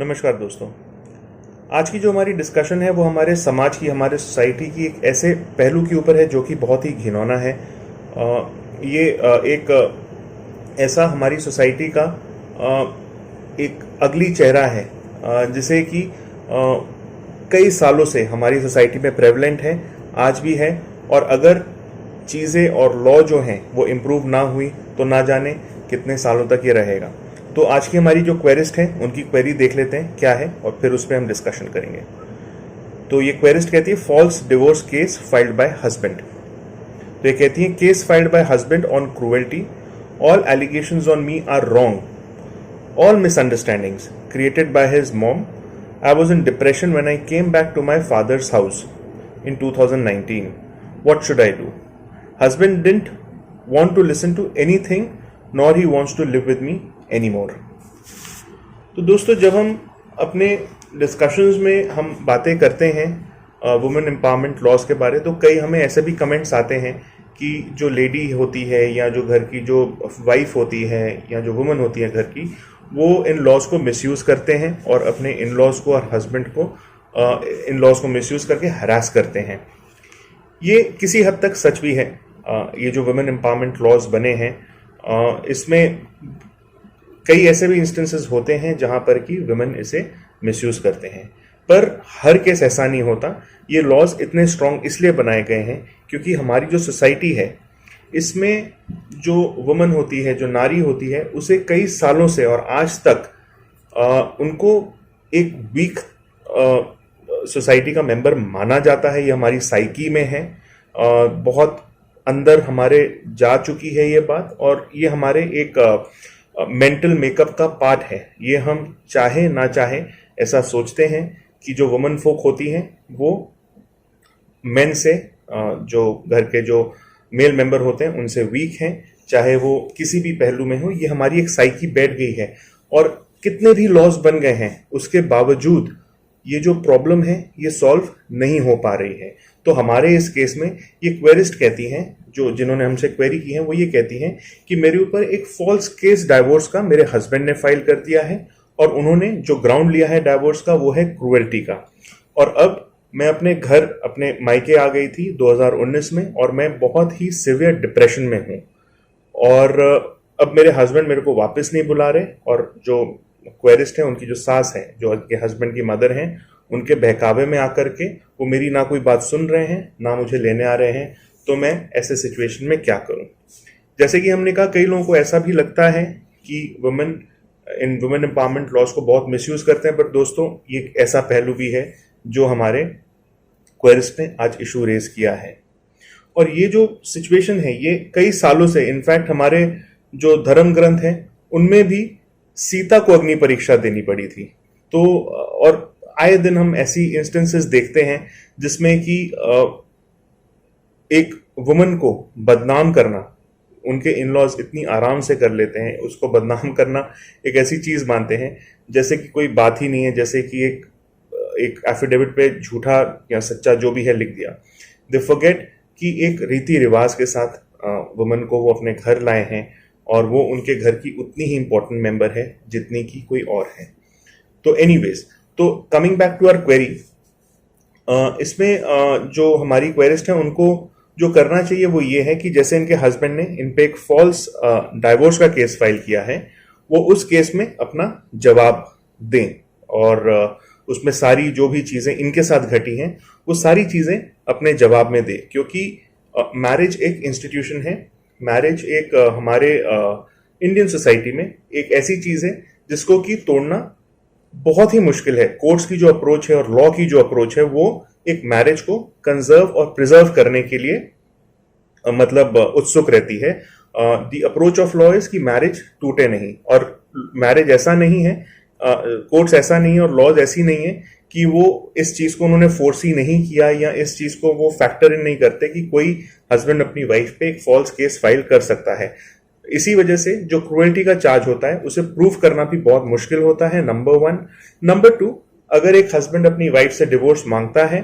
नमस्कार दोस्तों। आज की जो हमारी डिस्कशन है वो हमारे समाज की, हमारे सोसाइटी की एक ऐसे पहलू के ऊपर है जो कि बहुत ही घिनौना है। एक ऐसा हमारी सोसाइटी का एक अगली चेहरा है जिसे कि कई सालों से हमारी सोसाइटी में प्रेवलेंट है, आज भी है। और अगर चीज़ें और लॉ जो हैं वो इम्प्रूव ना हुई तो ना जाने कितने सालों तक ये रहेगा। तो आज की हमारी जो क्वेरिस्ट है उनकी क्वेरी देख लेते हैं क्या है और फिर उस पर हम डिस्कशन करेंगे। तो ये क्वेरिस्ट कहती है false divorce case filed by husband. तो ये कहती है case filed by husband on cruelty, all allegations on me are wrong, all misunderstandings created by his mom. I was in depression when I came back to my father's house in 2019. What should I do? Husband didn't want to listen to anything, nor he wants to live with me anymore. तो दोस्तों, जब हम अपने discussions में हम बातें करते हैं वुमेन एम्पावरमेंट लॉज के बारे, तो कई हमें ऐसे भी कमेंट्स आते हैं कि जो लेडी होती है या जो घर की जो वाइफ होती है या जो वुमन होती है घर की, वो इन लॉज को मिसयूज़ करते हैं और अपने इन लॉज को और हस्बैंड को इन लॉज को मिसयूज़ करके हरास करते हैं। ये किसी हद तक सच भी है। ये जो वुमेन एम्पावरमेंट लॉज बने हैं इसमें कई ऐसे भी इंस्टेंसेस होते हैं जहां पर कि वुमेन इसे मिसयूज़ करते हैं, पर हर केस ऐसा नहीं होता। ये लॉज इतने स्ट्रॉन्ग इसलिए बनाए गए हैं क्योंकि हमारी जो सोसाइटी है इसमें जो वुमन होती है, जो नारी होती है, उसे कई सालों से और आज तक उनको एक वीक सोसाइटी का मेंबर माना जाता है। ये हमारी साइकी में है, बहुत अंदर हमारे जा चुकी है ये बात, और ये हमारे एक मेंटल मेकअप का पार्ट है। ये हम चाहे ना चाहे ऐसा सोचते हैं कि जो वुमन फोक होती हैं वो मेन से, जो घर के जो मेल मेंबर होते हैं उनसे वीक हैं, चाहे वो किसी भी पहलू में हो। ये हमारी एक साइकी बैठ गई है और कितने भी लॉज बन गए हैं उसके बावजूद ये जो प्रॉब्लम है ये सॉल्व नहीं हो पा रही है। तो हमारे इस केस में ये क्वेरिस्ट कहती हैं, जो जिन्होंने हमसे क्वेरी की है, वो ये कहती हैं कि मेरे ऊपर एक फॉल्स केस डाइवोर्स का मेरे हस्बैंड ने फाइल कर दिया है और उन्होंने जो ग्राउंड लिया है डाइवोर्स का वो है क्रूएल्टी का। और अब मैं अपने घर, अपने मायके आ गई थी 2019 में और मैं बहुत ही सिवियर डिप्रेशन में हूँ। और अब मेरे हस्बैंड मेरे को वापस नहीं बुला रहे, और जो क्वेरिस्ट है उनकी जो सास है, जो उनके हस्बैंड की मदर हैं, उनके बहकावे में आकर के वो मेरी ना कोई बात सुन रहे हैं ना मुझे लेने आ रहे हैं। तो मैं ऐसे सिचुएशन में क्या करूं? जैसे कि हमने कहा, कई लोगों को ऐसा भी लगता है कि women in women empowerment laws को बहुत मिसयूज करते हैं, पर दोस्तों ये ऐसा पहलू भी है जो हमारे क्वेरिस्ट ने आज इशू रेज किया है। और ये जो सिचुएशन है ये कई सालों से, इनफैक्ट हमारे जो धर्म ग्रंथ हैं उनमें भी सीता को अग्नि परीक्षा देनी पड़ी थी। तो और आए दिन हम ऐसी इंस्टेंसेस देखते हैं जिसमें कि एक वुमन को बदनाम करना, उनके इन लॉज इतनी आराम से कर लेते हैं, उसको बदनाम करना एक ऐसी चीज मानते हैं जैसे कि कोई बात ही नहीं है, जैसे कि एक एफिडेविट पे झूठा या सच्चा जो भी है लिख दिया। दे फॉरगेट कि एक रीति रिवाज के साथ वुमन को वो अपने घर लाए हैं और वो उनके घर की उतनी ही इंपॉर्टेंट मेंबर है जितनी की कोई और है। तो एनीवेज, तो coming back to our query, इसमें जो हमारी क्वेरिस्ट है उनको जो करना चाहिए वो ये है कि जैसे इनके हस्बैंड ने इन पे एक फॉल्स डाइवोर्स का केस फाइल किया है, वो उस केस में अपना जवाब दें और उसमें सारी जो भी चीजें इनके साथ घटी हैं वो सारी चीजें अपने जवाब में दे। क्योंकि मैरिज एक इंस्टीट्यूशन है, मैरिज एक हमारे इंडियन सोसाइटी में एक ऐसी चीज है जिसको कि तोड़ना बहुत ही मुश्किल है। कोर्ट्स की जो अप्रोच है और लॉ की जो अप्रोच है वो एक मैरिज को कंजर्व और प्रिजर्व करने के लिए मतलब उत्सुक रहती है। The approach of law is कि मैरिज टूटे नहीं, और मैरिज ऐसा नहीं है, कोर्ट्स ऐसा नहीं है और लॉज ऐसी नहीं है कि वो इस चीज को उन्होंने फोर्स ही नहीं किया या इस चीज को वो फैक्टर इन नहीं करते कि कोई हस्बैंड अपनी वाइफ पे एक फॉल्स केस फाइल कर सकता है। इसी वजह से जो क्रूएल्टी का चार्ज होता है उसे प्रूव करना भी बहुत मुश्किल होता है, नंबर 1। नंबर 2, अगर एक हस्बैंड अपनी वाइफ से डिवोर्स मांगता है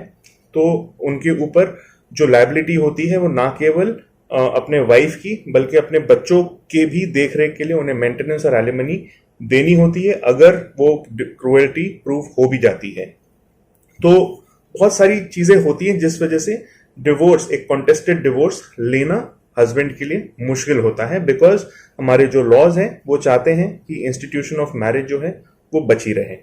तो उनके ऊपर जो लायबिलिटी होती है वो ना केवल अपने वाइफ की बल्कि अपने बच्चों के भी देख रेख के लिए उन्हें मेंटेनेंस और एलिमनी देनी होती है अगर वो क्रुएल्टी प्रूव हो भी जाती है। तो बहुत सारी चीजें होती हैं जिस वजह से डिवोर्स, एक कॉन्टेस्टेड डिवोर्स लेना हस्बैंड के लिए मुश्किल होता है, बिकॉज हमारे जो लॉज हैं वो चाहते हैं कि इंस्टीट्यूशन ऑफ मैरिज जो है वो बची रहे।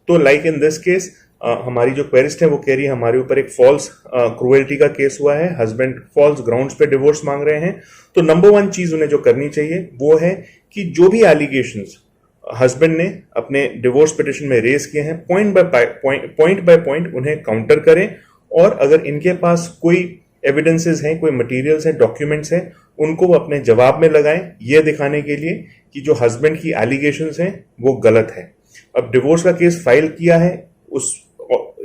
तो लाइक इन दिस केस हमारी जो क्वेरिस्ट है वो कह रही है हमारे ऊपर एक फॉल्स क्रुएल्टी का केस हुआ है, हस्बैंड फॉल्स ग्राउंड्स पे डिवोर्स मांग रहे हैं। तो नंबर वन चीज उन्हें जो करनी चाहिए वो है कि जो भी एलिगेशंस हस्बैंड ने अपने डिवोर्स पिटिशन में रेज किए हैं, पॉइंट बाय पॉइंट उन्हें काउंटर करें, और अगर इनके पास कोई एविडेंसेस हैं, कोई मटेरियल्स हैं, डॉक्यूमेंट्स हैं, उनको वो अपने जवाब में लगाएं, ये दिखाने के लिए कि जो हस्बैंड की एलिगेशंस हैं वो गलत है। अब डिवोर्स का केस फाइल किया है,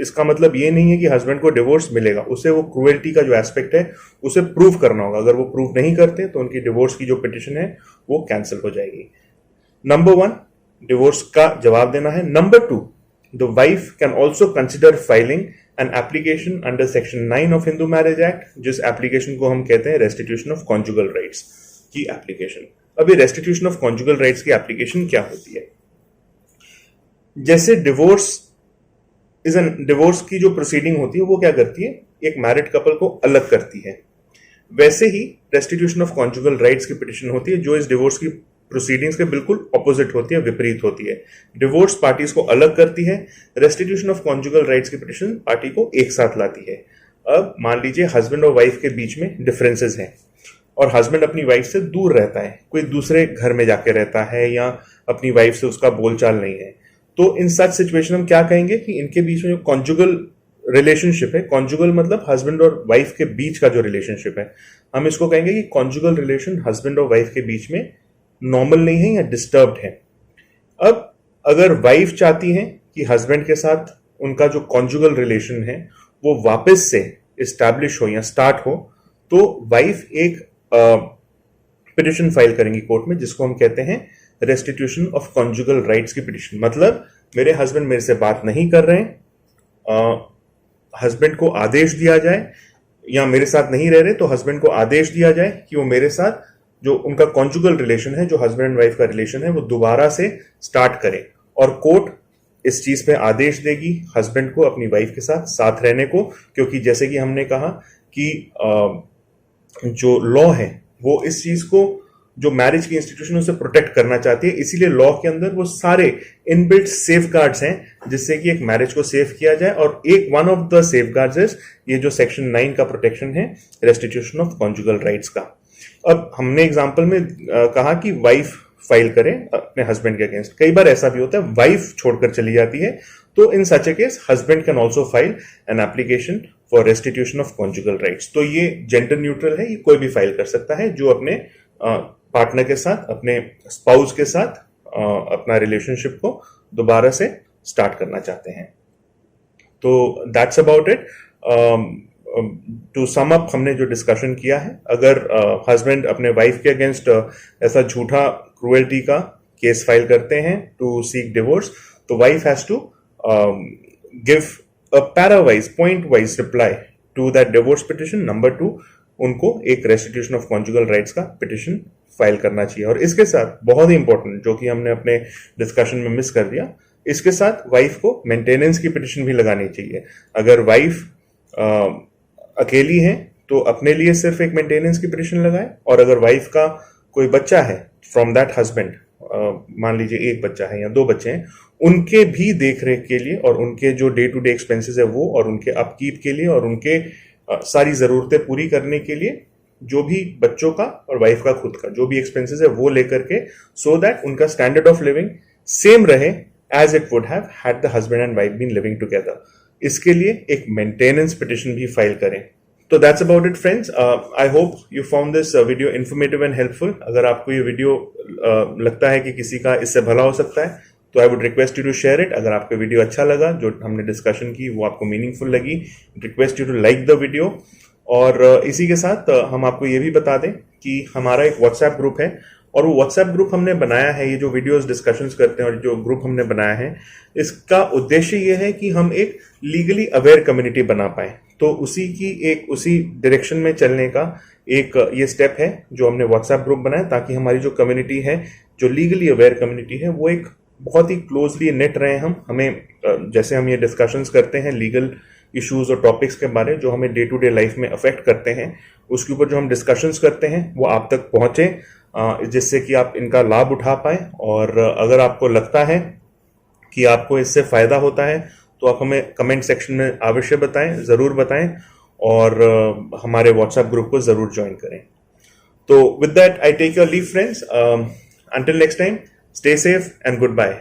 इसका मतलब ये नहीं है कि हस्बैंड को डिवोर्स मिलेगा, उसे वो क्रुएल्टी का जो एस्पेक्ट है उसे प्रूव करना होगा। अगर वो प्रूव नहीं करते तो उनकी डिवोर्स की जो पिटिशन है वो कैंसिल हो जाएगी। नंबर वन, डिवोर्स का जवाब देना है। Number two, the wife can also consider filing an application under section 9 of Hindu marriage act, जिस एप्लीकेशन को हम कहते हैं रेस्टिट्यूशन ऑफ कॉन्जुगल राइट्स की एप्लीकेशन। अभी रेस्टिट्यूशन ऑफ कॉन्जुगल राइट्स की एप्लीकेशन क्या होती है? जैसे डिवोर्स की जो प्रोसीडिंग होती है वो क्या करती है, एक मैरिड कपल को अलग करती है, वैसे ही रेस्टिट्यूशन ऑफ कॉन्जुगल राइट्स की पिटिशन होती है जो इस डिवोर्स की प्रोसीडिंग्स के बिल्कुल ऑपोजिट होती है, विपरीत होती है। डिवोर्स पार्टीज को अलग करती है, रेस्टिट्यूशन ऑफ कॉन्जुगल राइट्स की पिटिशन पार्टी को एक साथ लाती है। अब मान लीजिए हस्बैंड और वाइफ के बीच में डिफरेंसेस हैं और हस्बैंड अपनी वाइफ से दूर रहता है, कोई दूसरे घर में जाके रहता है या अपनी वाइफ से उसका बोलचाल नहीं है, तो इन सच सिचुएशन हम क्या कहेंगे कि इनके बीच में जो कॉन्जुगल रिलेशनशिप है, कॉन्जुगल मतलब हस्बैंड और वाइफ के बीच का जो रिलेशनशिप है, हम इसको कहेंगे कि कॉन्जुगल रिलेशन हस्बैंड और वाइफ के बीच में नॉर्मल नहीं है या डिस्टर्ब्ड है। अब अगर वाइफ चाहती है कि हस्बैंड के साथ उनका जो कॉन्जुगल रिलेशन है वो वापस से इस्टेब्लिश हो या स्टार्ट हो, तो वाइफ एक पिटिशन फाइल करेंगी कोर्ट में जिसको हम कहते हैं रेस्टिट्यूशन ऑफ कॉन्जुगल राइट्स की पिटिशन। मतलब मेरे हस्बैंड मेरे से बात नहीं कर रहे हैं, हस्बैंड को आदेश दिया जाए, या मेरे साथ नहीं रह रहे तो हस्बैंड को आदेश दिया जाए कि वो मेरे साथ जो उनका कॉन्जुगल रिलेशन है, जो हस्बैंड एंड वाइफ का रिलेशन है, वो दोबारा से स्टार्ट करें। और कोर्ट इस चीज पे आदेश देगी हस्बैंड को अपनी वाइफ के साथ साथ रहने को, क्योंकि जैसे कि हमने कहा कि जो लॉ है वो इस चीज को, जो मैरिज की इंस्टीट्यूशन उसे प्रोटेक्ट करना चाहती है, इसीलिए लॉ के अंदर वो सारे इनबिल्ट सेफगार्ड्स हैं जिससे कि एक मैरिज को सेफ किया जाए। और एक one of the safeguards is ये जो सेक्शन 9 का प्रोटेक्शन है रेस्टिट्यूशन ऑफ कॉन्जुगल राइट्स का। अब हमने एग्जांपल में कहा कि वाइफ फाइल करे अपने हस्बैंड के अगेंस्ट, कई बार ऐसा भी होता है वाइफ छोड़कर चली जाती है, तो in such a case husband can also file an application for restitution of conjugal rights. तो ये जेंडर न्यूट्रल है, ये कोई भी फाइल कर सकता है जो अपने पार्टनर के साथ, अपने स्पाउस के साथ अपना रिलेशनशिप को दोबारा से स्टार्ट करना चाहते हैं। तो that's about it. To sum up, हमने जो डिस्कशन किया है, अगर हस्बैंड अपने वाइफ के अगेंस्ट ऐसा झूठा क्रुएल्टी का केस फाइल करते हैं टू सीक डिवोर्स, तो wife has to give a para wise, point wise reply to that divorce petition. Number 2, उनको एक रेस्टिट्यूशन ऑफ कॉन्जुगल राइट्स का पिटिशन फाइल करना चाहिए। और इसके साथ बहुत ही इंपॉर्टेंट, जो कि हमने अपने डिस्कशन में मिस कर दिया, इसके साथ वाइफ को मेंटेनेंस की पिटिशन भी लगानी चाहिए। अगर वाइफ अकेली है तो अपने लिए सिर्फ एक मेंटेनेंस की पिटिशन लगाए, और अगर वाइफ का कोई बच्चा है फ्रॉम दैट हस्बैंड, मान लीजिए एक बच्चा है या 2 बच्चे हैं, उनके भी देख रेख के लिए और उनके जो डे टू डे एक्सपेंसेस है वो, और उनके अपकीप के लिए और उनके सारी जरूरतें पूरी करने के लिए, जो भी बच्चों का और वाइफ का खुद का जो भी एक्सपेंसेस है वो लेकर के, सो दैट उनका स्टैंडर्ड ऑफ लिविंग सेम रहे as it would have had the husband and wife been living together. इसके लिए एक मेंटेनेंस पिटिशन भी फाइल करें। तो that's about it friends. I hope you found this video informative and helpful. अगर आपको ये वीडियो लगता है कि किसी का इससे भला हो सकता है, तो I would request you to share it. अगर आपको वीडियो अच्छा लगा, जो हमने डिस्कशन की वो आपको मीनिंगफुल लगी, request you to like the video. और इसी के साथ हम आपको ये भी बता दें कि हमारा एक व्हाट्सएप ग्रुप है, और वो व्हाट्सएप ग्रुप हमने बनाया है, ये जो वीडियोस डिस्कशंस करते हैं और जो ग्रुप हमने बनाया है, इसका उद्देश्य ये है कि हम एक लीगली अवेयर कम्युनिटी बना पाए। तो उसी डायरेक्शन में चलने का एक ये स्टेप है जो हमने व्हाट्सएप ग्रुप बनाया, ताकि हमारी जो कम्युनिटी है, जो लीगली अवेयर कम्युनिटी है, वो एक बहुत ही क्लोजली नेट रहे हमें जैसे हम ये डिस्कशंस करते हैं लीगल इश्यूज और टॉपिक्स के बारे जो हमें डे टू डे लाइफ में अफेक्ट करते हैं, उसके ऊपर जो हम डिस्कशंस करते हैं वो आप तक पहुंचे, जिससे कि आप इनका लाभ उठा पाए। और अगर आपको लगता है कि आपको इससे फायदा होता है तो आप हमें कमेंट सेक्शन में अवश्य बताएं, ज़रूर बताएं, और हमारे व्हाट्सएप ग्रुप को ज़रूर ज्वाइन करें। तो with that I take your leave friends, until next time, stay safe and good bye.